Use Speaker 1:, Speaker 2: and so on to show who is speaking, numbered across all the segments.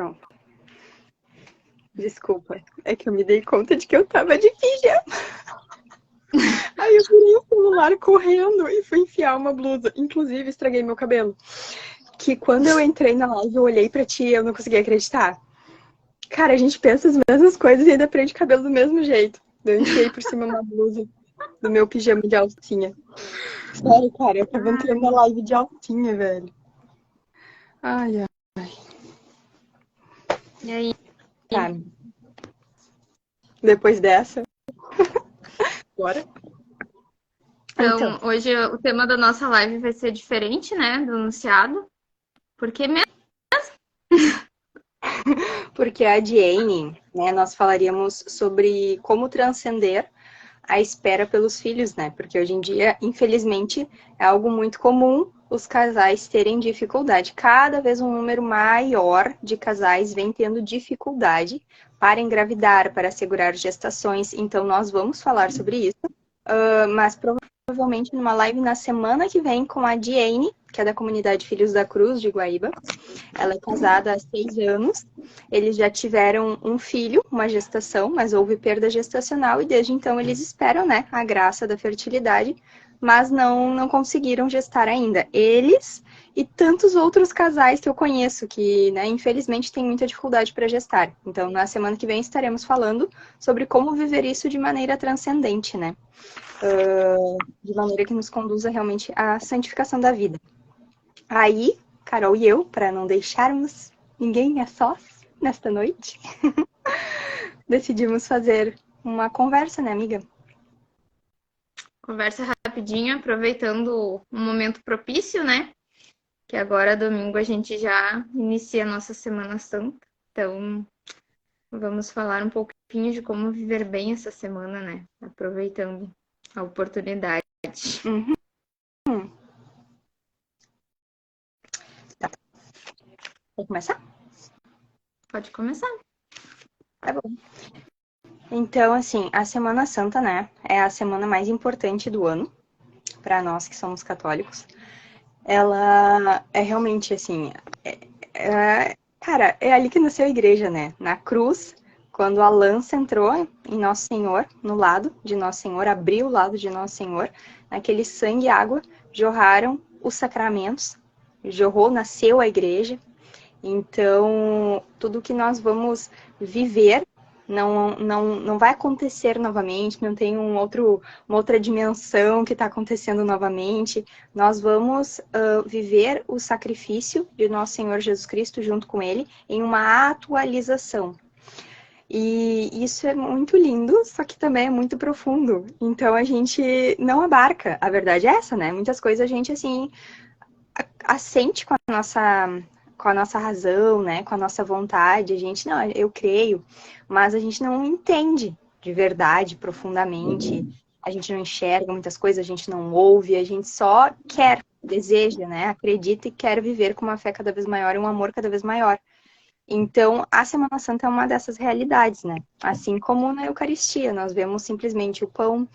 Speaker 1: Pronto. Desculpa, é que eu me dei conta de que eu tava de pijama. Aí eu virei o celular correndo e fui enfiar uma blusa. Inclusive, estraguei meu cabelo. Que quando eu entrei na live, eu olhei pra ti e eu não conseguia acreditar. Cara, a gente pensa as mesmas coisas e ainda prende cabelo do mesmo jeito. Eu enfiei por cima uma blusa do meu pijama de alcinha. Sério, cara, eu tava entrando na live de alcinha, velho. Ai, ai.
Speaker 2: E aí?
Speaker 1: Tá. Depois dessa, bora.
Speaker 2: Então, hoje o tema da nossa live vai ser diferente, né, do anunciado. Porque mesmo
Speaker 1: Porque a Diane, né, nós falaríamos sobre como transcender a espera pelos filhos, né? Porque hoje em dia, infelizmente, é algo muito comum os casais terem dificuldade. Cada vez um número maior de casais vem tendo dificuldade para engravidar, para assegurar gestações. Então, nós vamos falar sobre isso, mas provavelmente numa live na semana que vem com a Diane, que é da comunidade Filhos da Cruz de Guaíba. Ela é casada há 6 anos. Eles já tiveram um filho, uma gestação, mas houve perda gestacional e desde então eles esperam, né, a graça da fertilidade, mas não conseguiram gestar ainda. Eles e tantos outros casais que eu conheço que, né, infelizmente têm muita dificuldade para gestar. Então, na semana que vem estaremos falando sobre como viver isso de maneira transcendente, né? De maneira que nos conduza realmente à santificação da vida. Aí, Carol e eu, para não deixarmos ninguém a sós nesta noite, decidimos fazer uma conversa, né, amiga?
Speaker 2: conversa rapidinho, aproveitando um momento propício, né? Que agora, domingo, a gente já inicia a nossa Semana Santa. Então, vamos falar um pouquinho de como viver bem essa semana, né? Aproveitando a oportunidade.
Speaker 1: Uhum. Tá. Vou começar?
Speaker 2: Pode começar.
Speaker 1: Tá bom. Então, assim, a Semana Santa, né, é a semana mais importante do ano, para nós que somos católicos. Ela é realmente, assim, cara, é ali que nasceu a igreja, né? Na cruz, quando a lança entrou em Nosso Senhor, no lado de Nosso Senhor, abriu o lado de Nosso Senhor, naquele sangue e água jorraram os sacramentos, jorrou, nasceu a igreja. Então, tudo que nós vamos viver não vai acontecer novamente, não tem uma outra dimensão que está acontecendo novamente. Nós vamos viver o sacrifício de nosso Senhor Jesus Cristo junto com Ele em uma atualização. E isso é muito lindo, só que também é muito profundo. Então a gente não abarca. A verdade é essa, né? Muitas coisas a gente assim assente com a nossa razão, né, com a nossa vontade, a gente não, eu creio, mas a gente não entende de verdade, profundamente, a gente não enxerga muitas coisas, a gente não ouve, a gente só quer, deseja, né, acredita e quer viver com uma fé cada vez maior e um amor cada vez maior. Então, a Semana Santa é uma dessas realidades, né? Assim como na Eucaristia, nós vemos simplesmente o pão,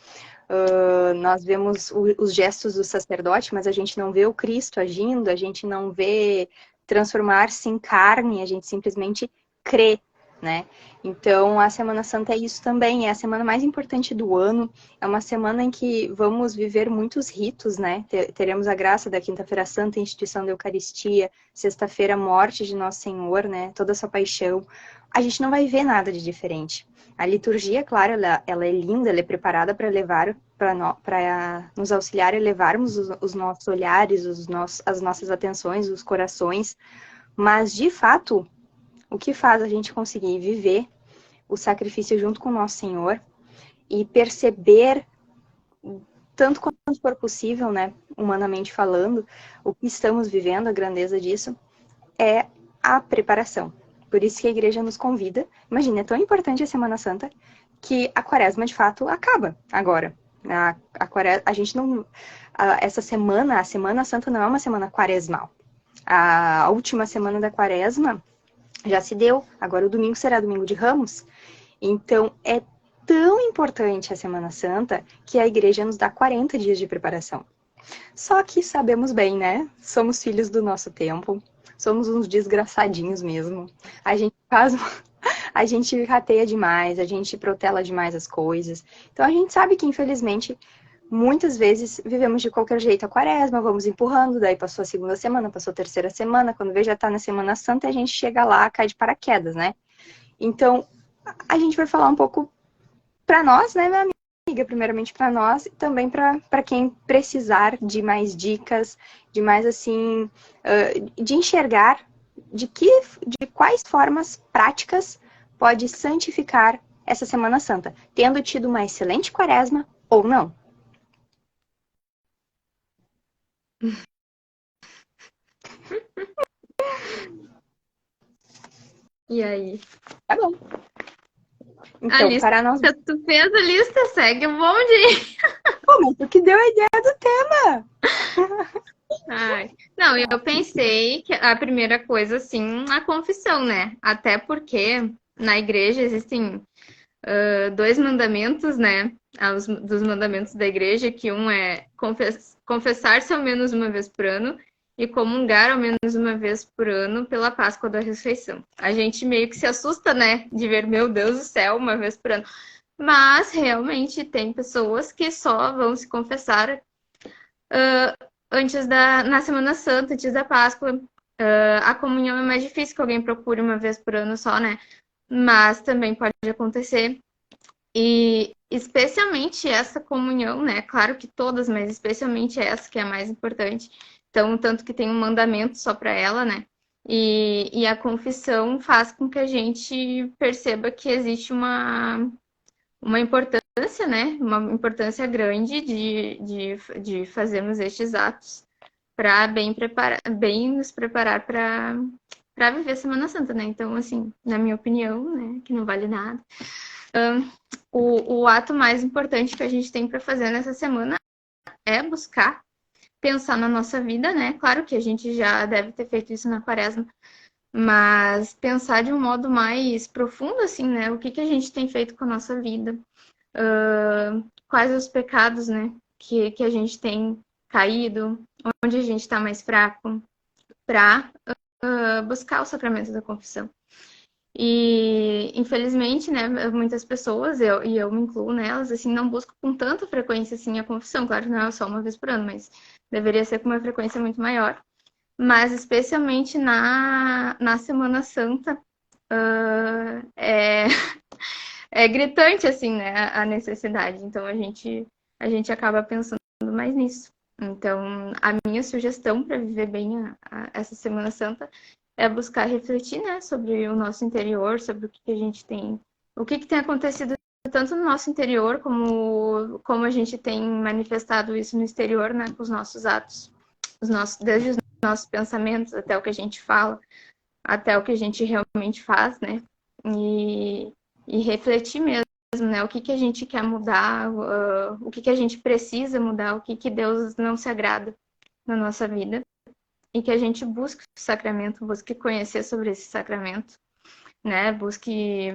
Speaker 1: nós vemos os gestos do sacerdote, mas a gente não vê o Cristo agindo, a gente não vê transformar-se em carne, a gente simplesmente crê, né? Então, a Semana Santa é isso também, é a semana mais importante do ano, é uma semana em que vamos viver muitos ritos, né? Teremos a graça da Quinta-feira Santa, instituição da Eucaristia, sexta-feira, morte de Nosso Senhor, né? Toda a sua paixão. A gente não vai ver nada de diferente. A liturgia, claro, ela é linda, ela é preparada para levar, para nos auxiliar a levarmos os nossos olhares, as nossas atenções, os corações, mas de fato, o que faz a gente conseguir viver o sacrifício junto com o nosso Senhor e perceber, tanto quanto for possível, né, humanamente falando, o que estamos vivendo, a grandeza disso, é a preparação. Por isso que a igreja nos convida. Imagina, é tão importante a Semana Santa que a quaresma, de fato, acaba agora. A gente não... essa semana, a Semana Santa não é uma semana quaresmal. A última semana da quaresma já se deu. Agora o domingo será domingo de Ramos. Então, é tão importante a Semana Santa que a igreja nos dá 40 dias de preparação. Só que sabemos bem, né? Somos filhos do nosso tempo. somos uns desgraçadinhos mesmo. A gente faz, a gente rateia demais, a gente protela demais as coisas. Então a gente sabe que, infelizmente, muitas vezes vivemos de qualquer jeito a quaresma, vamos empurrando, daí passou a segunda semana, passou a terceira semana, quando vê já tá na Semana Santa, a gente chega lá, cai de paraquedas, né? Então, a gente vai falar um pouco para nós, né, minha amiga, primeiramente para nós e também para quem precisar de mais dicas, de mais assim, de enxergar de quais formas práticas pode santificar essa Semana Santa, tendo tido uma excelente quaresma ou não.
Speaker 2: E aí?
Speaker 1: Tá bom.
Speaker 2: A
Speaker 1: Então,
Speaker 2: lista,
Speaker 1: para nós.
Speaker 2: tu fez a lista, segue o bonde.
Speaker 1: Pô, mas tu que deu a ideia do tema.
Speaker 2: Ai. Não, eu pensei que a primeira coisa, assim, a confissão, né? Até porque na igreja existem dois mandamentos, né? Dos mandamentos da igreja, que um é confessar-se ao menos uma vez por ano e comungar ao menos uma vez por ano pela Páscoa da Ressurreição. A gente meio que se assusta, né? De ver, meu Deus do céu, uma vez por ano. Mas realmente tem pessoas que só vão se confessar na Semana Santa, antes da Páscoa. A comunhão é mais difícil que alguém procure uma vez por ano só, né? Mas também pode acontecer. E especialmente essa comunhão, né? Claro que todas, mas especialmente essa que é a mais importante. Então, tanto que tem um mandamento só para ela, né? E a confissão faz com que a gente perceba que existe uma importância, né? Uma importância grande de fazermos estes atos para bem nos preparar para viver a Semana Santa, né? Então, assim, na minha opinião, né? Que não vale nada. O ato mais importante que a gente tem para fazer nessa semana é buscar pensar na nossa vida, né? Claro que a gente já deve ter feito isso na quaresma, mas pensar de um modo mais profundo, assim, né? O que a gente tem feito com a nossa vida, quais os pecados, né? Que a gente tem caído, onde a gente está mais fraco, para buscar o sacramento da confissão. E, infelizmente, né, muitas pessoas, e eu me incluo nelas, assim, não buscam com tanta frequência, assim, a confissão. Claro que não é só uma vez por ano, mas deveria ser com uma frequência muito maior. Mas, especialmente na Semana Santa, é gritante, assim, né, a necessidade. Então, a gente acaba pensando mais nisso. Então, a minha sugestão para viver bem essa Semana Santa é buscar refletir, né, sobre o nosso interior, sobre o que a gente tem, o que tem acontecido tanto no nosso interior como a gente tem manifestado isso no exterior, né, com os nossos atos, desde os nossos pensamentos até o que a gente fala, até o que a gente realmente faz, né, e refletir mesmo, né, o que a gente quer mudar, o que a gente precisa mudar, o que Deus não se agrada na nossa vida. E que a gente busque o sacramento, busque conhecer sobre esse sacramento, né? Busque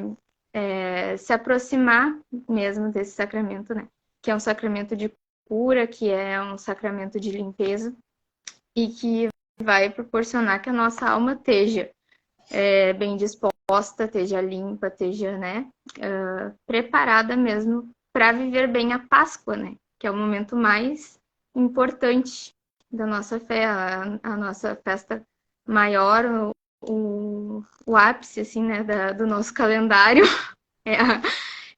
Speaker 2: se aproximar mesmo desse sacramento, né? Que é um sacramento de cura, que é um sacramento de limpeza e que vai proporcionar que a nossa alma esteja bem disposta, esteja limpa, esteja, né? Preparada mesmo para viver bem a Páscoa, né? Que é o momento mais importante da nossa fé, a nossa festa maior, o ápice, assim, né, do nosso calendário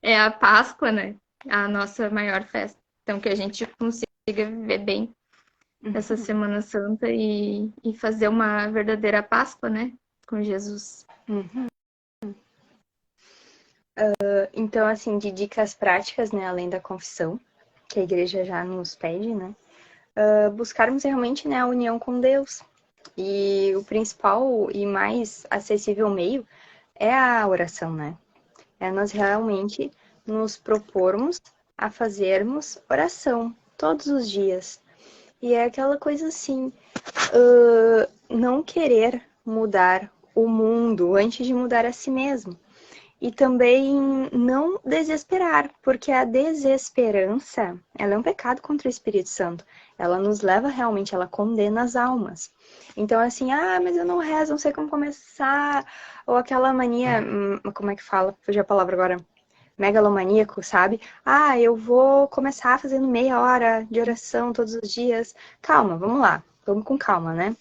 Speaker 2: é a Páscoa, né, a nossa maior festa. Então, que a gente consiga viver bem essa Semana Santa e fazer uma verdadeira Páscoa, né, com Jesus.
Speaker 1: Uhum. Então, assim, de dicas práticas, né, além da confissão, que a igreja já nos pede, né, buscarmos realmente, né, a união com Deus. E o principal e mais acessível meio é a oração, né? É nós realmente nos propormos a fazermos oração todos os dias. E é aquela coisa assim, não querer mudar o mundo antes de mudar a si mesmo. E também não desesperar, porque a desesperança, ela é um pecado contra o Espírito Santo. Ela nos leva realmente, ela condena as almas. Então, assim, mas eu não rezo, não sei como começar. Ou aquela mania, como é que fala? Fugiu a palavra agora. Megalomaníaco, sabe? Eu vou começar fazendo meia hora de oração todos os dias. Calma, vamos lá. Vamos com calma, né?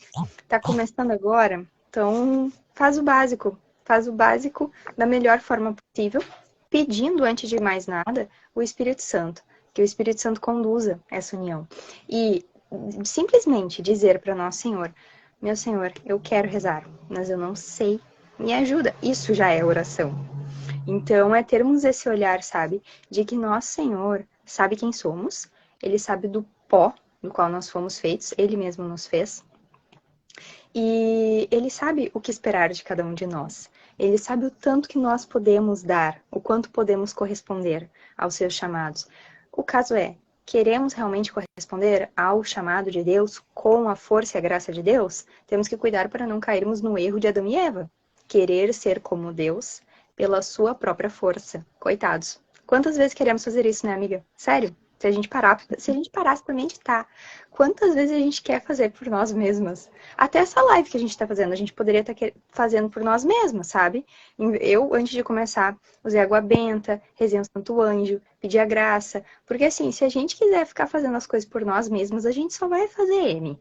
Speaker 1: Tá começando agora, então faz o básico. Faz o básico da melhor forma possível, pedindo, antes de mais nada, o Espírito Santo. Que o Espírito Santo conduza essa união. E simplesmente dizer para Nosso Senhor, meu Senhor, eu quero rezar, mas eu não sei, me ajuda. Isso já é oração. Então, é termos esse olhar, sabe? De que Nosso Senhor sabe quem somos, Ele sabe do pó do qual nós fomos feitos, Ele mesmo nos fez. E Ele sabe o que esperar de cada um de nós. Ele sabe o tanto que nós podemos dar, o quanto podemos corresponder aos seus chamados. O caso é, queremos realmente corresponder ao chamado de Deus com a força e a graça de Deus? Temos que cuidar para não cairmos no erro de Adão e Eva. Querer ser como Deus pela sua própria força. Coitados. Quantas vezes queremos fazer isso, né, amiga? Sério? Se a gente parasse pra meditar, quantas vezes a gente quer fazer por nós mesmas? Até essa live que a gente tá fazendo, a gente poderia estar fazendo por nós mesmas, sabe? Eu, antes de começar, usei água benta, rezei um santo anjo, pedi a graça. Porque assim, se a gente quiser ficar fazendo as coisas por nós mesmas, a gente só vai fazer M.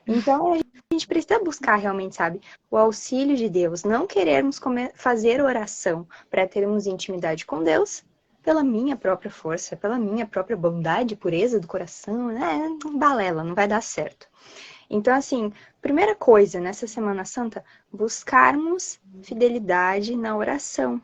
Speaker 1: Então, a gente precisa buscar realmente, sabe, o auxílio de Deus. Não querermos fazer oração para termos intimidade com Deus pela minha própria força, pela minha própria bondade, pureza do coração, né? Balela, não vai dar certo. Então, assim, primeira coisa nessa Semana Santa, buscarmos fidelidade na oração.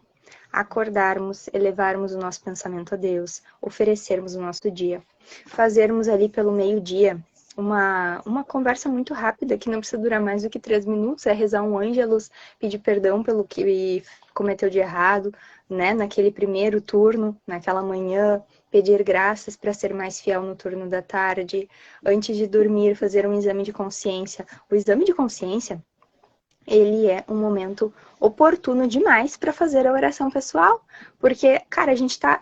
Speaker 1: Acordarmos, elevarmos o nosso pensamento a Deus, oferecermos o nosso dia. Fazermos ali pelo meio-dia uma conversa muito rápida, que não precisa durar mais do que 3 minutos, é rezar um ângelus, pedir perdão pelo que cometeu de errado, né, naquele primeiro turno, naquela manhã, pedir graças para ser mais fiel no turno da tarde, antes de dormir, fazer um exame de consciência. O exame de consciência, ele é um momento oportuno demais para fazer a oração pessoal, porque, cara, a gente tá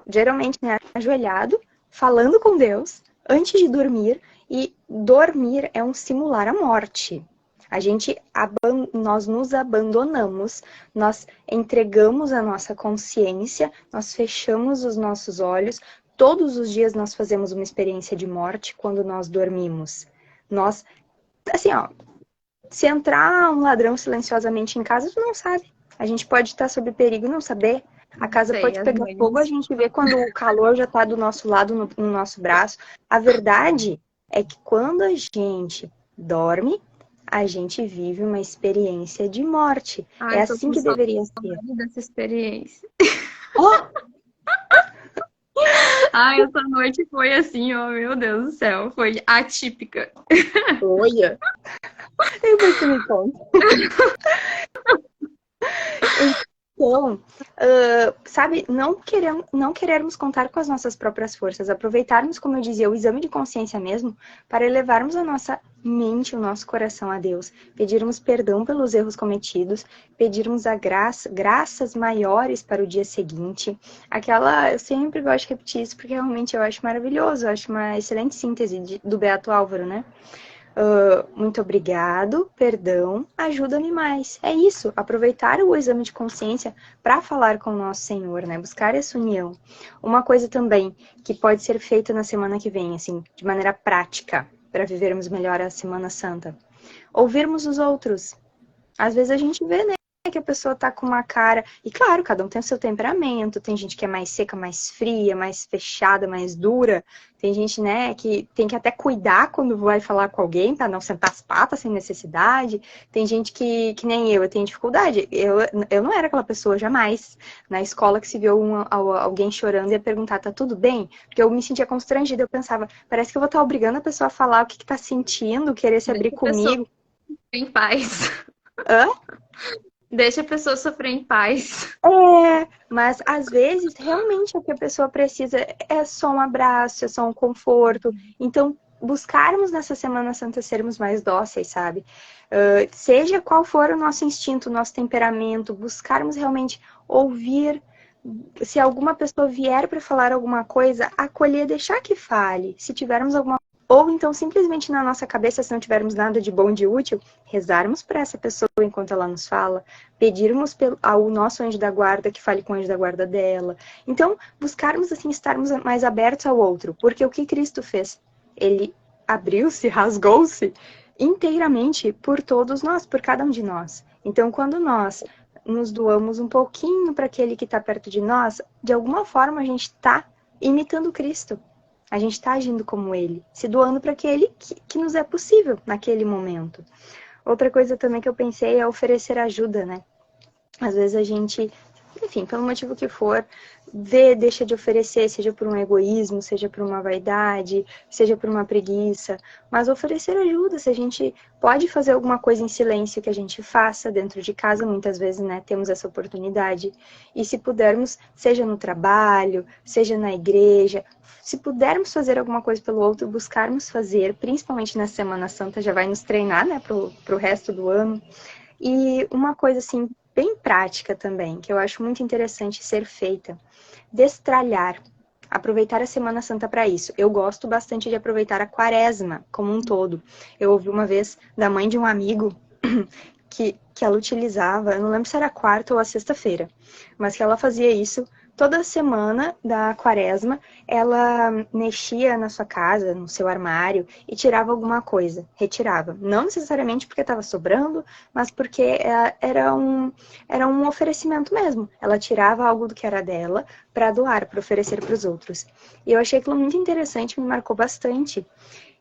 Speaker 1: geralmente, né, ajoelhado, falando com Deus, antes de dormir, e dormir é um simular a morte. Nós nos abandonamos, nós entregamos a nossa consciência, nós fechamos os nossos olhos. Todos os dias nós fazemos uma experiência de morte quando nós dormimos. Nós, assim, ó, se entrar um ladrão silenciosamente em casa, tu não sabe. A gente pode estar sob perigo e não saber. A casa pode pegar fogo, a gente vê quando o calor já está do nosso lado, no nosso braço. A verdade é que quando a gente dorme, a gente vive uma experiência de morte. É assim que deveria ser.
Speaker 2: Dessa experiência.
Speaker 1: Oh!
Speaker 2: Essa noite foi assim, ó, meu Deus do céu, foi atípica.
Speaker 1: Olha! Depois tu me conta. Então, sabe, não querermos contar com as nossas próprias forças, aproveitarmos, como eu dizia, o exame de consciência mesmo, para elevarmos a nossa mente, o nosso coração a Deus, pedirmos perdão pelos erros cometidos, pedirmos graças maiores para o dia seguinte. Eu sempre gosto de repetir isso, porque realmente eu acho maravilhoso, eu acho uma excelente síntese do Beato Álvaro, né? Muito obrigado, perdão, ajuda-me mais. É isso, aproveitar o exame de consciência para falar com o nosso Senhor, né? Buscar essa união. Uma coisa também que pode ser feita na semana que vem, assim, de maneira prática, para vivermos melhor a Semana Santa. Ouvirmos os outros. Às vezes a gente vê, né, que a pessoa tá com uma cara... E claro, cada um tem o seu temperamento. Tem gente que é mais seca, mais fria, mais fechada, mais dura. Tem gente, né, que tem que até cuidar quando vai falar com alguém para não sentar as patas sem necessidade. Tem gente que nem eu tenho dificuldade. Eu não era aquela pessoa, jamais, na escola que se viu alguém chorando e ia perguntar, tá tudo bem? Porque eu me sentia constrangida. Eu pensava, parece que eu vou estar obrigando a pessoa a falar o que tá sentindo, querer se abrir comigo.
Speaker 2: Em paz.
Speaker 1: Hã?
Speaker 2: Deixa a pessoa sofrer em paz.
Speaker 1: Mas às vezes realmente o que a pessoa precisa é só um abraço, é só um conforto. Então buscarmos nessa Semana Santa sermos mais dóceis, sabe? Seja qual for o nosso instinto, o nosso temperamento, buscarmos realmente ouvir. Se alguma pessoa vier para falar alguma coisa, acolher, deixar que fale. Se tivermos alguma... Ou então, simplesmente na nossa cabeça, se não tivermos nada de bom e de útil, rezarmos para essa pessoa enquanto ela nos fala, pedirmos ao nosso anjo da guarda que fale com o anjo da guarda dela. Então, buscarmos, assim, estarmos mais abertos ao outro. Porque o que Cristo fez? Ele abriu-se, rasgou-se inteiramente por todos nós, por cada um de nós. Então, quando nós nos doamos um pouquinho para aquele que está perto de nós, de alguma forma a gente está imitando Cristo. A gente está agindo como Ele, se doando para aquele que nos é possível naquele momento. Outra coisa também que eu pensei é oferecer ajuda, né? Às vezes a gente, enfim, pelo motivo que for, deixa de oferecer, seja por um egoísmo, seja por uma vaidade, seja por uma preguiça, mas oferecer ajuda, se a gente pode fazer alguma coisa em silêncio, que a gente faça dentro de casa, muitas vezes, né, temos essa oportunidade, e se pudermos, seja no trabalho, seja na igreja, se pudermos fazer alguma coisa pelo outro, buscarmos fazer, principalmente na Semana Santa, já vai nos treinar, né, pro resto do ano. E uma coisa, assim, bem prática também, que eu acho muito interessante ser feita, destralhar, aproveitar a Semana Santa para isso. Eu gosto bastante de aproveitar a Quaresma como um todo. Eu ouvi uma vez da mãe de um amigo que ela utilizava, eu não lembro se era a quarta ou a sexta-feira, mas que ela fazia isso toda semana da Quaresma. Ela mexia na sua casa, no seu armário e tirava alguma coisa, retirava. Não necessariamente porque estava sobrando, mas porque era um oferecimento mesmo. Ela tirava algo do que era dela para doar, para oferecer para os outros. E eu achei aquilo muito interessante, me marcou bastante.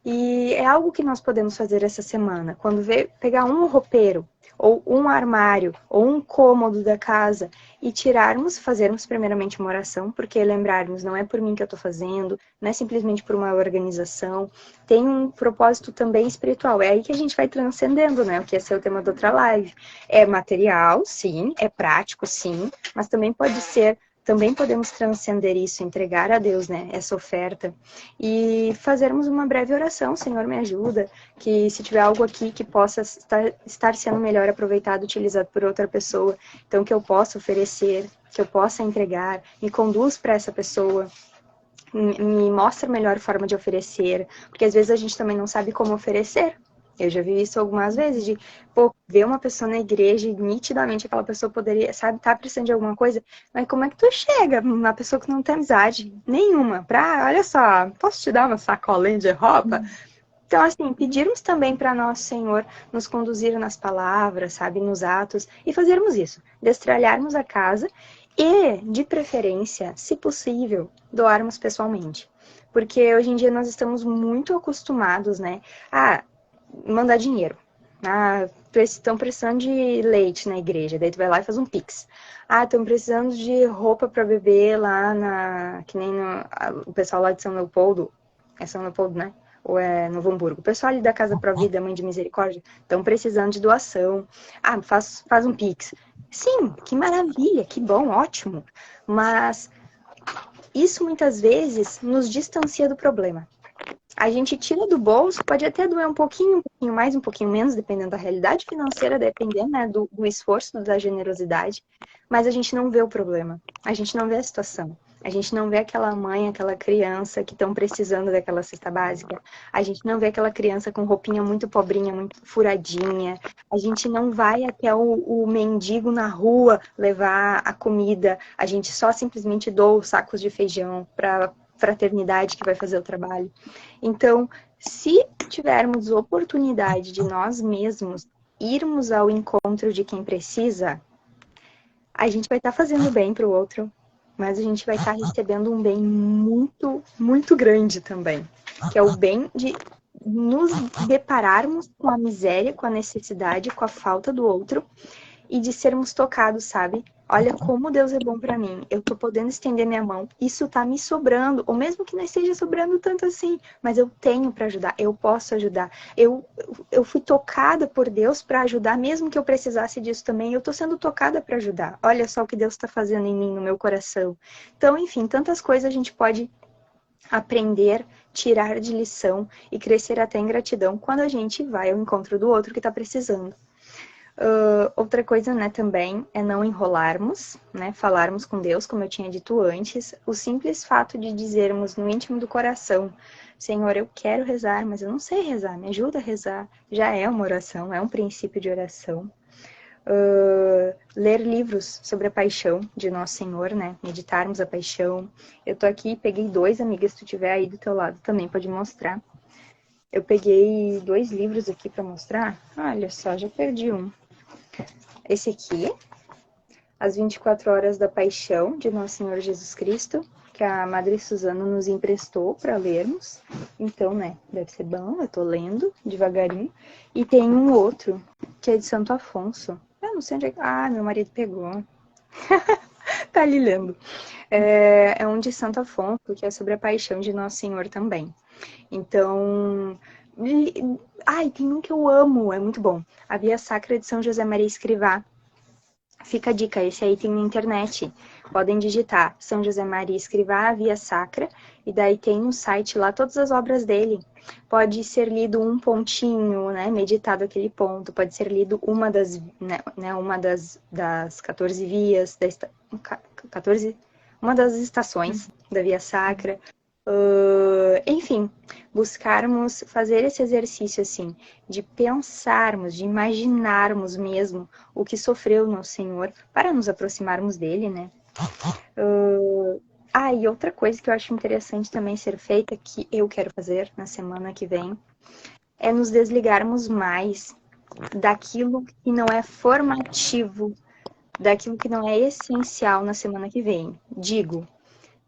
Speaker 1: E é algo que nós podemos fazer essa semana. Quando pegar um roupeiro, ou um armário, ou um cômodo da casa e fazermos primeiramente uma oração, porque lembrarmos, não é por mim que eu estou fazendo, não é simplesmente por uma organização, tem um propósito também espiritual. É aí que a gente vai transcendendo, né? O que ia ser o tema da outra live. É material, sim, é prático, sim, mas também podemos transcender isso, entregar a Deus, né, essa oferta e fazermos uma breve oração. Senhor, me ajuda, que se tiver algo aqui que possa estar sendo melhor aproveitado, utilizado por outra pessoa, então que eu possa oferecer, que eu possa entregar, me conduz para essa pessoa, me mostra a melhor forma de oferecer, porque às vezes a gente também não sabe como oferecer. Eu já vi isso algumas vezes, de ver uma pessoa na igreja e nitidamente aquela pessoa poderia, sabe, tá precisando de alguma coisa, mas como é que tu chega numa pessoa que não tem amizade nenhuma? Olha só, posso te dar uma sacolinha de roupa? Então, assim, pedirmos também para nosso Senhor nos conduzir nas palavras, sabe, nos atos, e fazermos isso, destralharmos a casa e, de preferência, se possível, doarmos pessoalmente. Porque hoje em dia nós estamos muito acostumados, né, a mandar dinheiro. Estão precisando de leite na igreja, daí tu vai lá e faz um pix. Estão precisando de roupa para beber lá que nem o pessoal lá de São Leopoldo, é São Leopoldo, né? Ou é Novo Hamburgo? O pessoal ali da Casa Pro Vida, Mãe de Misericórdia, estão precisando de doação. Faz um pix. Sim, que maravilha, que bom, ótimo. Mas isso muitas vezes nos distancia do problema. A gente tira do bolso, pode até doer um pouquinho mais, um pouquinho menos, dependendo da realidade financeira, dependendo, né, do esforço, da generosidade, mas a gente não vê o problema, a gente não vê a situação, a gente não vê aquela mãe, aquela criança que estão precisando daquela cesta básica, a gente não vê aquela criança com roupinha muito pobrinha, muito furadinha, a gente não vai até o mendigo na rua levar a comida, a gente só simplesmente doa os sacos de feijão para fraternidade que vai fazer o trabalho. Então, se tivermos oportunidade de nós mesmos irmos ao encontro de quem precisa, a gente vai estar fazendo bem para o outro, mas a gente vai estar recebendo um bem muito, muito grande também, que é o bem de nos depararmos com a miséria, com a necessidade, com a falta do outro e de sermos tocados, sabe? Olha como Deus é bom para mim. Eu tô podendo estender minha mão. Isso tá me sobrando, ou mesmo que não esteja sobrando tanto assim, mas eu tenho para ajudar, eu posso ajudar. Eu fui tocada por Deus para ajudar, mesmo que eu precisasse disso também. Eu tô sendo tocada para ajudar. Olha só o que Deus está fazendo em mim, no meu coração. Então, enfim, tantas coisas a gente pode aprender, tirar de lição e crescer até em gratidão quando a gente vai ao encontro do outro que está precisando. Outra coisa, né, também é não enrolarmos, né, falarmos com Deus, como eu tinha dito antes. O simples fato de dizermos no íntimo do coração: Senhor, eu quero rezar, mas eu não sei rezar, me ajuda a rezar, já é uma oração, é um princípio de oração. Ler livros sobre a paixão de Nosso Senhor, né, meditarmos a paixão. Eu tô aqui, peguei 2, amigas, se tu tiver aí do teu lado também pode mostrar. Eu peguei 2 livros aqui para mostrar. Olha só, já perdi um. Esse aqui, As 24 Horas da Paixão, de Nosso Senhor Jesus Cristo, que a Madre Suzana nos emprestou para lermos. Então, né, deve ser bom, eu tô lendo devagarinho. E tem um outro, que é de Santo Afonso. Eu não sei onde é que... Ah, meu marido pegou. Tá ali lendo. É um de Santo Afonso, que é sobre a paixão de Nosso Senhor também. Então... Ai, tem um que eu amo, é muito bom. A Via Sacra de São José Maria Escrivá. Fica a dica, esse aí tem na internet. Podem digitar São José Maria Escrivá, Via Sacra, e daí tem no site lá todas as obras dele. Pode ser lido um pontinho, né, meditado aquele ponto. Pode ser lido uma das, uma das 14 vias, 14, uma das estações da Via Sacra. Enfim, buscarmos fazer esse exercício assim, de pensarmos, de imaginarmos mesmo o que sofreu no Senhor para nos aproximarmos dele, né? E outra coisa que eu acho interessante também ser feita, que eu quero fazer na semana que vem, é nos desligarmos mais daquilo que não é formativo, daquilo que não é essencial na semana que vem. Digo,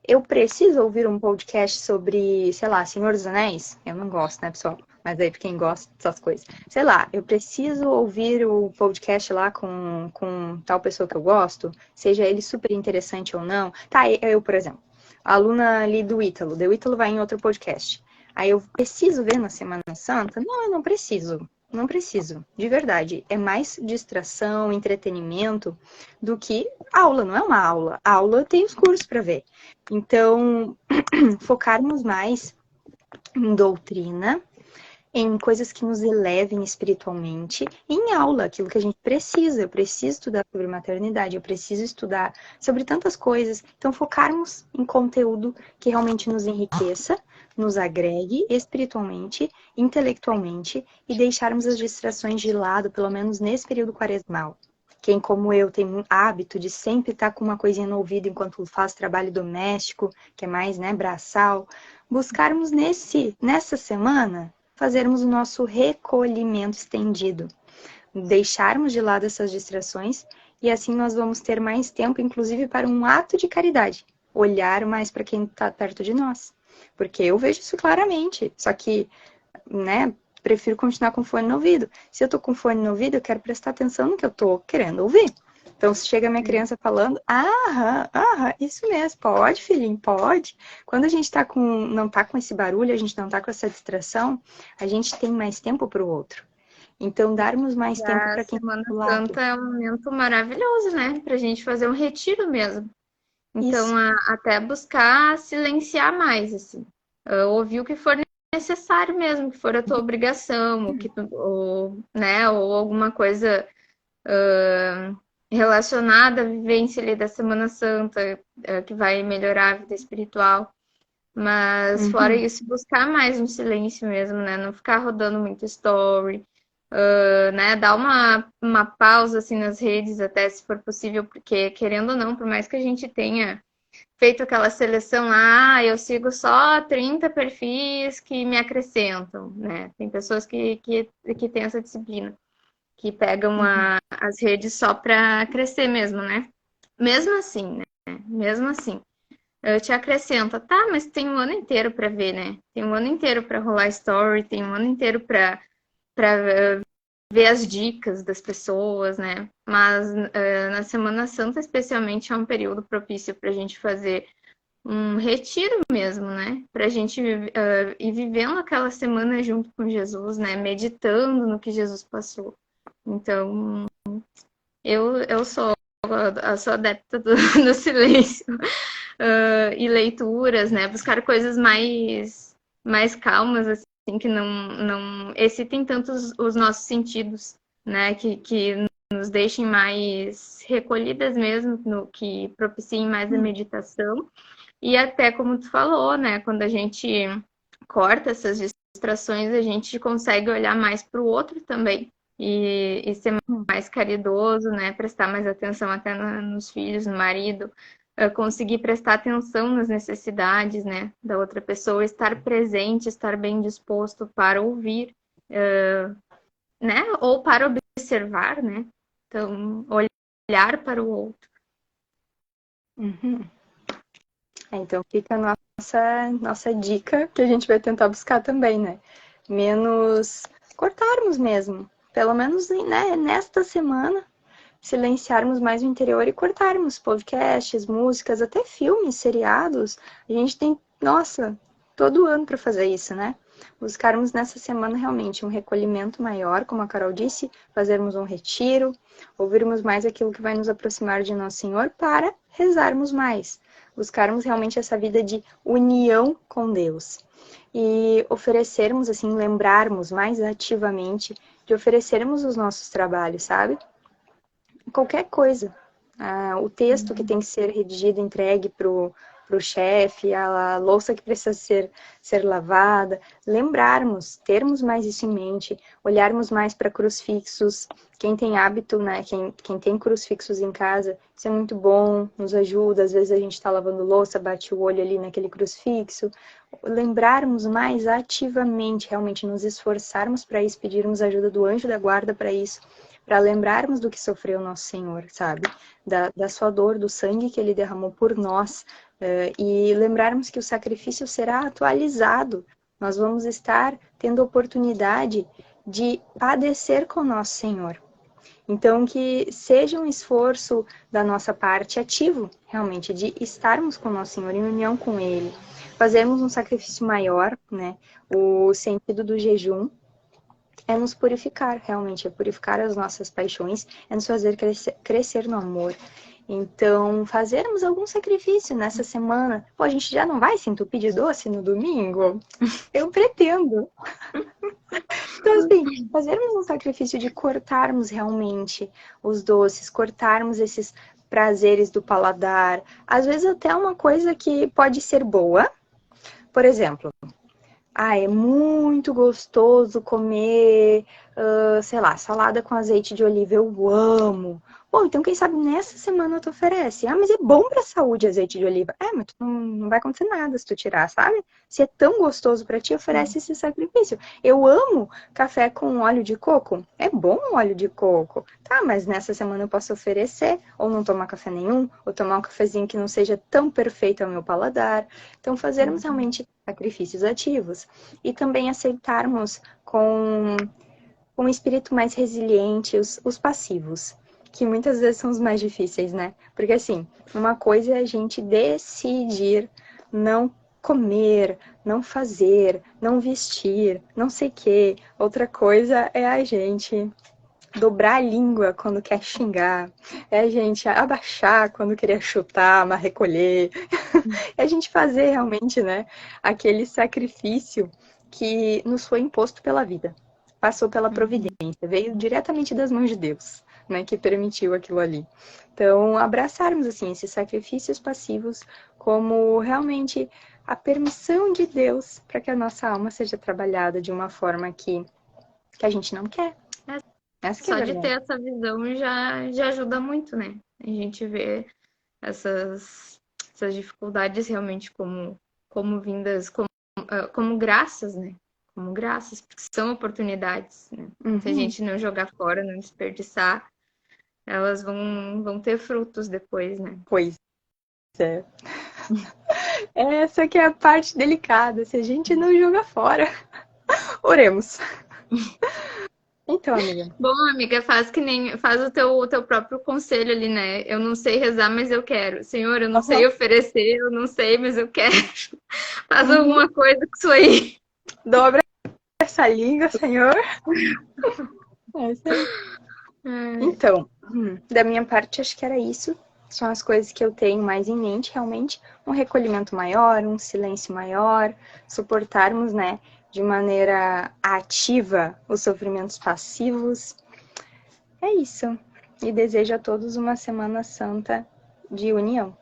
Speaker 1: eu preciso ouvir um podcast sobre, sei lá, Senhor dos Anéis? Eu não gosto, né, pessoal? Mas aí, pra quem gosta dessas coisas. Sei lá, eu preciso ouvir o podcast lá com tal pessoa que eu gosto, seja ele super interessante ou não. Tá, eu, por exemplo, a aluna ali do Ítalo. O Ítalo vai em outro podcast. Aí eu preciso ver na Semana Santa? Não, eu não preciso. Não preciso, de verdade. É mais distração, entretenimento do que aula, não é uma aula. A aula tem os cursos para ver. Então, focarmos mais em doutrina, em coisas que nos elevem espiritualmente, e em aula, aquilo que a gente precisa. Eu preciso estudar sobre maternidade, eu preciso estudar sobre tantas coisas. Então, focarmos em conteúdo que realmente nos enriqueça, nos agregue espiritualmente, intelectualmente, e deixarmos as distrações de lado, pelo menos nesse período quaresmal. Quem, como eu, tem um hábito de sempre estar com uma coisinha no ouvido enquanto faz trabalho doméstico, que é mais, né, braçal, buscarmos nessa semana, fazermos o nosso recolhimento estendido, deixarmos de lado essas distrações e assim nós vamos ter mais tempo, inclusive para um ato de caridade, olhar mais para quem está perto de nós, porque eu vejo isso claramente, só que, né, prefiro continuar com fone no ouvido. Se eu tô com fone no ouvido, eu quero prestar atenção no que eu tô querendo ouvir. Então, se chega a minha criança falando, isso mesmo, pode, filhinho, pode. Quando a gente não tá com esse barulho, a gente não tá com essa distração, a gente tem mais tempo para o outro. Então, darmos mais tempo para quem
Speaker 2: Semana
Speaker 1: tá do lado.
Speaker 2: Santa é um momento maravilhoso, né? Pra gente fazer um retiro mesmo. Então, até buscar silenciar mais, assim. Ouvir o que for necessário mesmo, que for a tua obrigação, ou alguma coisa relacionada à vivência ali da Semana Santa, que vai melhorar a vida espiritual. Mas fora isso, buscar mais um silêncio mesmo, né? Não ficar rodando muito story, né? Dar uma pausa assim nas redes, até se for possível, porque querendo ou não, por mais que a gente tenha feito aquela seleção lá, eu sigo só 30 perfis que me acrescentam, né? Tem pessoas que têm essa disciplina, que pegam as redes só para crescer mesmo, né? Mesmo assim, né? Mesmo assim. Eu te acrescento, tá, mas tem um ano inteiro para ver, né? Tem um ano inteiro para rolar story, tem um ano inteiro para ver as dicas das pessoas, né? Mas na Semana Santa, especialmente, é um período propício para a gente fazer um retiro mesmo, né? Para a gente ir vivendo aquela semana junto com Jesus, né? Meditando no que Jesus passou. Então, eu sou adepta do silêncio. e leituras, né? Buscar coisas mais calmas, assim, que não excitem tanto os nossos sentidos, né? Que nos deixem mais recolhidas mesmo, que propiciem mais a meditação. E até como tu falou, né? Quando a gente corta essas distrações, a gente consegue olhar mais para o outro também. E ser mais caridoso, né? Prestar mais atenção até nos filhos, no marido, conseguir prestar atenção nas necessidades, né, da outra pessoa, estar presente, estar bem disposto para ouvir, né? Ou para observar, né? Então, olhar para o outro.
Speaker 1: Uhum. Então fica a nossa dica que a gente vai tentar buscar também, né? Menos cortarmos mesmo. Pelo menos, né, nesta semana, silenciarmos mais o interior e cortarmos podcasts, músicas, até filmes, seriados. A gente tem, nossa, todo ano para fazer isso, né? Buscarmos nessa semana realmente um recolhimento maior, como a Carol disse, fazermos um retiro, ouvirmos mais aquilo que vai nos aproximar de Nosso Senhor para rezarmos mais. Buscarmos realmente essa vida de união com Deus. E oferecermos, assim, lembrarmos mais ativamente de oferecermos os nossos trabalhos, sabe? Qualquer coisa. O texto que tem que ser redigido, entregue para o chefe, a louça que precisa ser lavada. Lembrarmos, termos mais isso em mente, olharmos mais para crucifixos. Quem tem hábito, né? Quem tem crucifixos em casa, isso é muito bom, nos ajuda. Às vezes a gente está lavando louça, bate o olho ali naquele crucifixo. Lembrarmos mais ativamente, realmente nos esforçarmos para isso, pedirmos ajuda do anjo da guarda para isso, para lembrarmos do que sofreu nosso Senhor, sabe? Da sua dor, do sangue que ele derramou por nós, e lembrarmos que o sacrifício será atualizado. Nós vamos estar tendo oportunidade de padecer com nosso Senhor. Então, que seja um esforço da nossa parte ativo, realmente, de estarmos com nosso Senhor em união com Ele, fazermos um sacrifício maior, né? O sentido do jejum é nos purificar, realmente, é purificar as nossas paixões, é nos fazer crescer no amor. Então, fazermos algum sacrifício nessa semana. Pô, a gente já não vai se entupir de doce no domingo? Eu pretendo. Então, assim, fazermos um sacrifício de cortarmos realmente os doces, cortarmos esses prazeres do paladar. Às vezes até uma coisa que pode ser boa. Por exemplo, é muito gostoso comer, sei lá, salada com azeite de oliva. Eu amo. Bom, então quem sabe nessa semana tu oferece. Mas é bom pra saúde azeite de oliva. Mas tu não vai acontecer nada se tu tirar, sabe? Se é tão gostoso pra ti, oferece esse sacrifício. Eu amo café com óleo de coco. É bom o óleo de coco. Tá, mas nessa semana eu posso oferecer, ou não tomar café nenhum, ou tomar um cafezinho que não seja tão perfeito ao meu paladar. Então, fazermos realmente sacrifícios ativos. E também aceitarmos com um espírito mais resiliente os passivos, que muitas vezes são os mais difíceis, né? Porque assim, uma coisa é a gente decidir não comer, não fazer, não vestir, não sei o quê. Outra coisa é a gente dobrar a língua quando quer xingar, é a gente abaixar quando queria chutar, mas recolher, é a gente fazer realmente, né, aquele sacrifício que nos foi imposto pela vida, passou pela providência, veio diretamente das mãos de Deus, né, que permitiu aquilo ali. Então, abraçarmos, assim, esses sacrifícios passivos como realmente a permissão de Deus para que a nossa alma seja trabalhada de uma forma que a gente não quer.
Speaker 2: Só de ter essa visão já ajuda muito, né? A gente vê essas dificuldades realmente como vindas, como graças, né? Como graças, porque são oportunidades, né? Se a gente não jogar fora, não desperdiçar, elas vão ter frutos depois, né?
Speaker 1: Pois é. Essa que é a parte delicada. Se a gente não joga fora, oremos. Então, amiga.
Speaker 2: Bom, amiga, faz o teu próprio conselho ali, né? Eu não sei rezar, mas eu quero. Senhor, eu não sei oferecer, eu não sei, mas eu quero. Faz alguma coisa com isso aí.
Speaker 1: Dobra essa língua, Senhor. É isso aí. Então, da minha parte, acho que era isso. são as coisas que eu tenho mais em mente, realmente, um recolhimento maior, um silêncio maior, suportarmos, né, de maneira ativa os sofrimentos passivos. É isso. E desejo a todos uma Semana Santa de união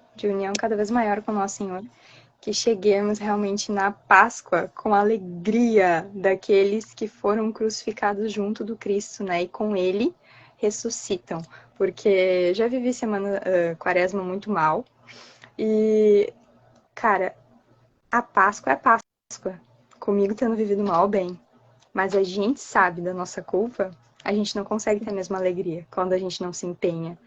Speaker 1: cada vez maior com o nosso Senhor, que cheguemos realmente na Páscoa com a alegria daqueles que foram crucificados junto do Cristo, né, e com Ele ressuscitam, porque já vivi quaresma muito mal, e, cara, a Páscoa é a Páscoa, comigo tendo vivido mal, bem, mas a gente sabe da nossa culpa, a gente não consegue ter a mesma alegria quando a gente não se empenha.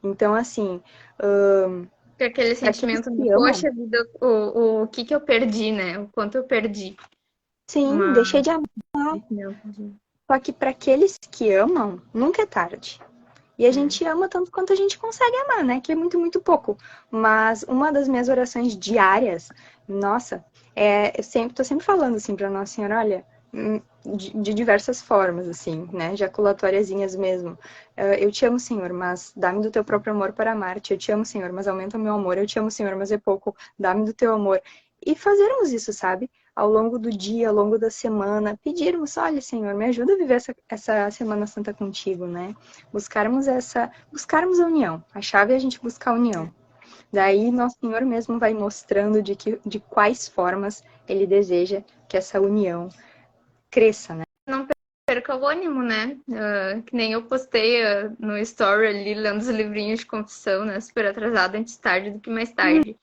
Speaker 1: Então, assim,
Speaker 2: Aquele
Speaker 1: para aqueles
Speaker 2: sentimento
Speaker 1: que
Speaker 2: de,
Speaker 1: amam,
Speaker 2: poxa vida, o que eu perdi, né? O quanto eu perdi.
Speaker 1: sim,
Speaker 2: Uma...
Speaker 1: deixei de amar. Só que para aqueles que amam, nunca é tarde. E a gente ama tanto quanto a gente consegue amar, né? Que é muito, muito pouco. Mas uma das minhas orações diárias, nossa, tô sempre falando assim para Nossa Senhora, olha, de diversas formas, assim, né? Jaculatóriazinhas mesmo. Eu te amo, Senhor, mas dá-me do teu próprio amor para amar-te. Eu te amo, Senhor, mas aumenta o meu amor. Eu te amo, Senhor, mas é pouco. Dá-me do teu amor. E fazermos isso, sabe? Ao longo do dia, ao longo da semana, pedirmos, olha, Senhor, me ajuda a viver essa Semana Santa contigo, né? Buscarmos a união. A chave é a gente buscar a união. Daí, Nosso Senhor mesmo vai mostrando de quais formas Ele deseja que essa união cresça, né?
Speaker 2: Não perca o ânimo, né? Que nem eu postei no story ali, lendo os livrinhos de confissão, né? Super atrasado, antes tarde do que mais tarde.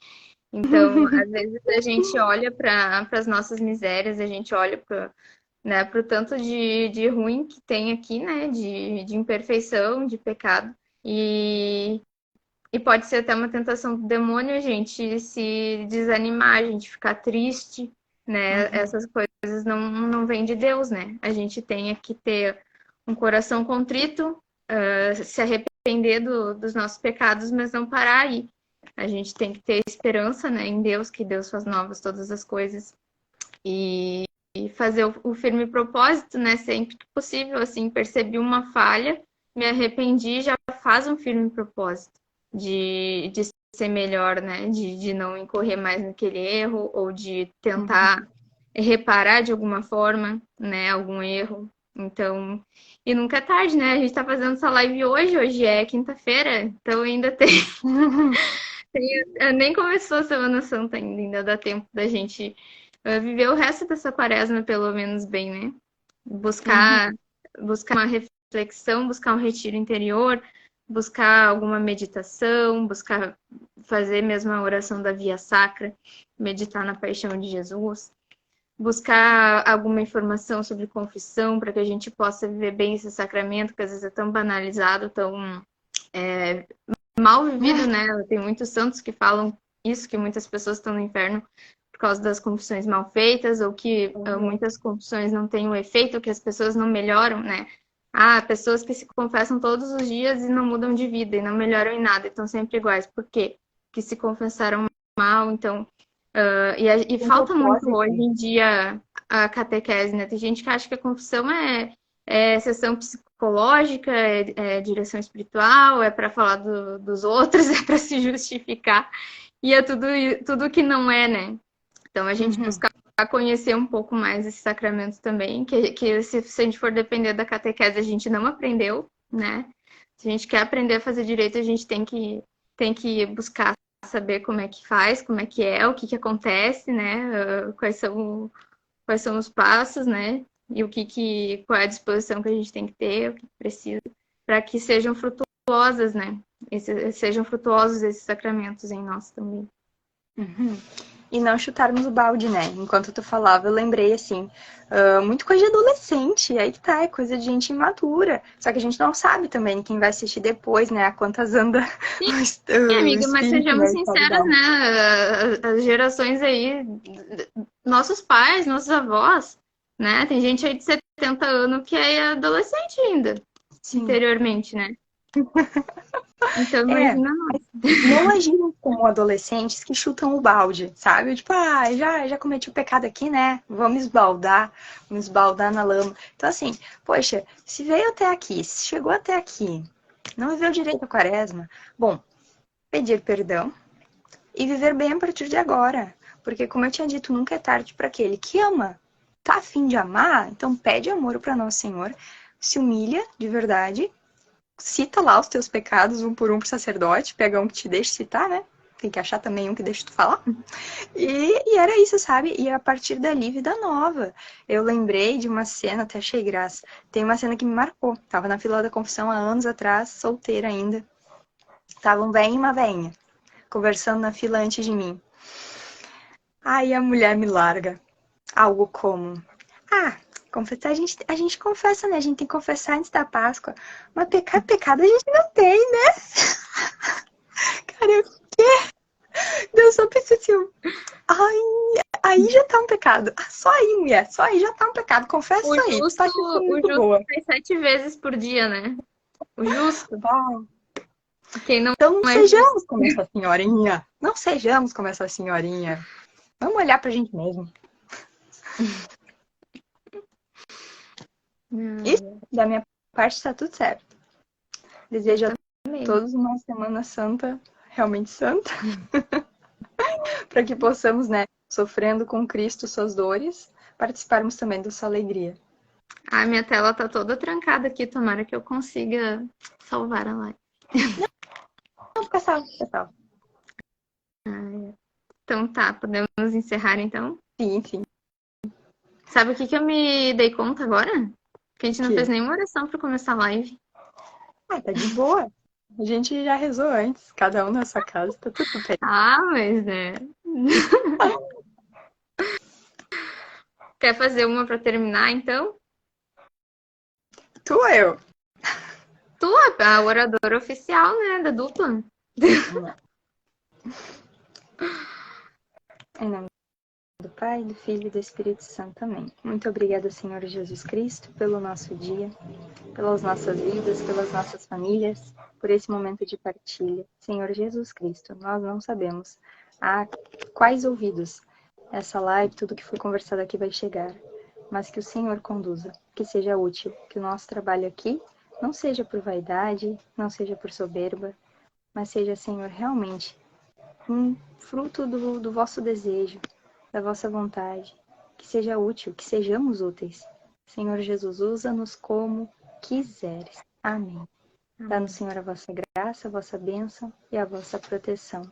Speaker 2: Então, às vezes a gente olha para as nossas misérias, a gente olha para, né, o tanto de ruim que tem aqui, né? De imperfeição, de pecado. E pode ser até uma tentação do demônio a gente se desanimar, a gente ficar triste, né? Essas coisas não vêm de Deus, né? A gente tem que ter um coração contrito, se arrepender dos nossos pecados, mas não parar aí. A gente tem que ter esperança, né, em Deus, que Deus faz novas todas as coisas. E fazer o firme propósito, né, sempre que possível, assim, percebi uma falha, me arrependi, já faz um firme propósito de ser melhor, né, de não incorrer mais naquele erro, ou de tentar reparar de alguma forma, né, algum erro. Então, e nunca é tarde, né? A gente tá fazendo essa live hoje é quinta-feira, então ainda nem começou a Semana Santa ainda dá tempo da gente viver o resto dessa quaresma pelo menos bem, né? Buscar uma reflexão, buscar um retiro interior, buscar alguma meditação, buscar fazer mesmo a oração da Via Sacra, meditar na paixão de Jesus, buscar alguma informação sobre confissão para que a gente possa viver bem esse sacramento, que às vezes é tão banalizado, tão mal vivido, né? Tem muitos santos que falam isso, que muitas pessoas estão no inferno por causa das confissões mal feitas, ou que muitas confissões não têm o efeito, que as pessoas não melhoram, né? Pessoas que se confessam todos os dias e não mudam de vida, e não melhoram em nada, e estão sempre iguais. Por quê? Porque se confessaram mal, então... e falta muito hoje em dia a catequese, né? Tem gente que acha que a confissão é sessão psicológica, é direção espiritual, é para falar dos outros, é para se justificar. E é tudo que não é, né? Então a gente buscar conhecer um pouco mais esse sacramento também, que se a gente for depender da catequese, a gente não aprendeu, né? Se a gente quer aprender a fazer direito, a gente tem que buscar saber como é que faz, como é que o que acontece, né? Quais são os passos, né? E qual é a disposição que a gente tem que ter, o que precisa, para que sejam frutuosas, né? Sejam frutuosos esses sacramentos em nós também.
Speaker 1: E não chutarmos o balde, né? Enquanto tu falava, eu lembrei, assim, muito coisa de adolescente, aí que tá, é coisa de gente imatura. Só que a gente não sabe também quem vai assistir depois, né? A quantas anda
Speaker 2: Sim,
Speaker 1: o
Speaker 2: amiga, mas
Speaker 1: espírito,
Speaker 2: sejamos
Speaker 1: né?
Speaker 2: sinceras, né? As gerações aí, nossos pais, nossos avós, né? Tem gente aí de 70 anos que é adolescente ainda,
Speaker 1: Sim.
Speaker 2: interiormente, né? Então, imagina nós.
Speaker 1: Não agirem como adolescentes que chutam o balde, sabe? Tipo, já cometi o pecado aqui, né? Vamos esbaldar na lama. Então, assim, poxa, se veio até aqui, se chegou até aqui, não viveu direito a quaresma, bom, pedir perdão e viver bem a partir de agora. Porque, como eu tinha dito, nunca é tarde para aquele que ama. Tá a fim de amar? Então pede amor para Nosso Senhor, se humilha de verdade, cita lá os teus pecados um por sacerdote, pega um que te deixe citar, né? Tem que achar também um que deixe tu falar. E era isso, sabe? E a partir dali, vida nova. Eu lembrei de uma cena, até achei graça. Tem uma cena que me marcou. Tava na fila da confissão há anos atrás, solteira ainda. Tava um velho e uma velhinha conversando na fila antes de mim. Aí a mulher me larga. Algo como: ah, confessar, a gente confessa, né? A gente tem que confessar antes da Páscoa. Mas pecado a gente não tem, né? Cara, eu quê? Eu só pensei assim, ai, aí já tá um pecado. Só aí, mulher, só aí já tá um pecado. Confessa isso aí. Tá
Speaker 2: O
Speaker 1: muito
Speaker 2: justo
Speaker 1: boa.
Speaker 2: faz 7 vezes por dia, né? O justo. Quem não
Speaker 1: Então não
Speaker 2: é justo.
Speaker 1: sejamos como essa senhorinha. Não sejamos como essa senhorinha. Vamos olhar pra gente mesmo. E da minha parte tá tudo certo. Desejo a todos uma Semana Santa, realmente santa. Para que possamos, né, sofrendo com Cristo suas dores, participarmos também da sua alegria.
Speaker 2: Ah, minha tela tá toda trancada aqui. Tomara que eu consiga salvar a live.
Speaker 1: Não, fica salvo, fica salvo.
Speaker 2: Então tá, podemos encerrar então?
Speaker 1: Sim, sim.
Speaker 2: Sabe o que eu me dei conta agora? Que a gente não fez nenhuma oração para começar a live.
Speaker 1: Ah, tá de boa. A gente já rezou antes, cada um na sua casa, tá tudo bem.
Speaker 2: Ah, mas né? Quer fazer uma para terminar então?
Speaker 1: Tu ou eu?
Speaker 2: Tu é a oradora oficial, né, da dupla.
Speaker 1: Em nome do Pai, do Filho e do Espírito Santo também. Muito obrigada, Senhor Jesus Cristo, pelo nosso dia, pelas nossas vidas, pelas nossas famílias, por esse momento de partilha. Senhor Jesus Cristo, nós não sabemos a quais ouvidos essa live, tudo que foi conversado aqui vai chegar, mas que o Senhor conduza, que seja útil, que o nosso trabalho aqui não seja por vaidade, não seja por soberba, mas seja, Senhor, realmente um fruto do vosso desejo, da vossa vontade, que seja útil, que sejamos úteis. Senhor Jesus, usa-nos como quiseres. Amém. Dá-nos, Senhor, a vossa graça, a vossa bênção e a vossa proteção.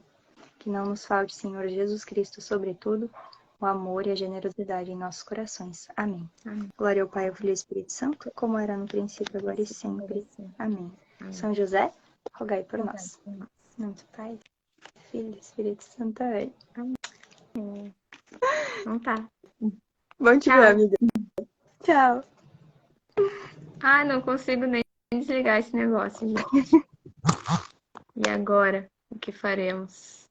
Speaker 1: Que não nos falte, Senhor Jesus Cristo, sobretudo, o amor e a generosidade em nossos corações. Amém.
Speaker 2: Amém.
Speaker 1: Glória ao Pai, ao Filho e ao Espírito Santo, como era no princípio, agora e sempre. Amém. São José, rogai por nós. Em nome do Pai, do Filho e do Espírito Santo. Amém.
Speaker 2: Então tá.
Speaker 1: Bom te ver, amiga. Tchau.
Speaker 2: Ah, não consigo nem desligar esse negócio, gente. E agora? O que faremos?